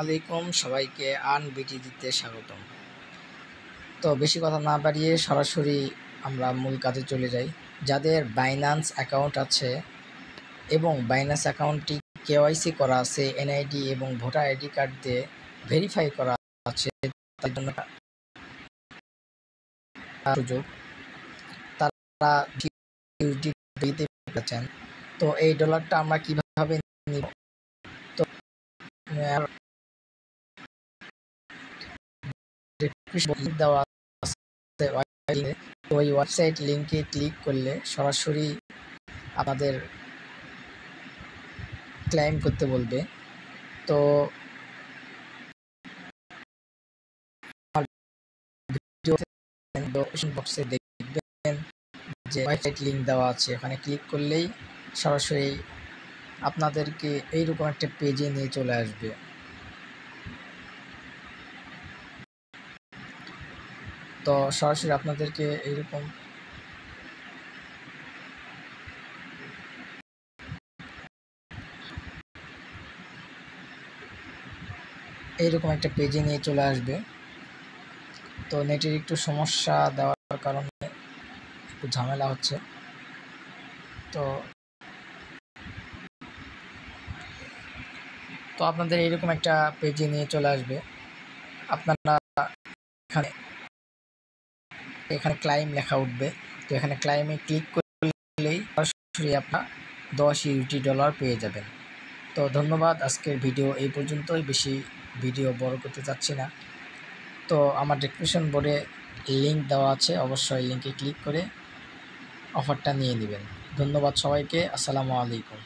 আলাইকুম সবাইকে আর্ন বিটিতে স্বাগতম। তো বেশি কথা না বাড়িয়ে সরাসরি আমরা মূল কাজে চলে যাই। যাদের বাইন্যান্স অ্যাকাউন্ট আছে এবং বাইন্যান্স অ্যাকাউন্টটি কেওয়াইসি করা আছে, এনআইডি এবং ভোটার আইডি কার্ড দিয়ে ভেরিফাই করা আছে, তার জন্য সুযোগ তারা দিতে পারছেন। তো এই ডলারটা আমরা কিভাবে নিব? তো দেওয়া আছে ওই ওয়েবসাইট লিঙ্কে ক্লিক করলে সরাসরি আপনাদের ক্লেম করতে বলবে। তো বক্সে দেখবেন যে ওয়েবসাইট লিঙ্ক দেওয়া আছে, ওখানে ক্লিক করলেই সরাসরি আপনাদেরকে এইরকম একটা পেজে নিয়ে চলে আসবে। তো সরাসরি আপনাদেরকে এইরকম একটা পেজে নিয়ে চলে আসবে। তো নেটের একটু সমস্যা দেওয়ার কারণে একটু ঝামেলা হচ্ছে। তো আপনাদের এইরকম একটা পেজে নিয়ে চলে আসবে। আপনারা এখানে ক্লাইম লেখা উঠবে। তো এখানে ক্লাইমে ক্লিক করলেই সরাসরি আপনার 10 ইউটি ডলার পেয়ে যাবেন। তো ধন্যবাদ। আজকের ভিডিও এই পর্যন্তই, বেশি ভিডিও বড় করতে চাচ্ছি না। তো আমার ডেসক্রিপশন বোর্ডে লিঙ্ক দেওয়া আছে, অবশ্যই লিঙ্কে ক্লিক করে অফারটা নিয়ে নেবেন। ধন্যবাদ সবাইকে। আসসালামু আলাইকুম।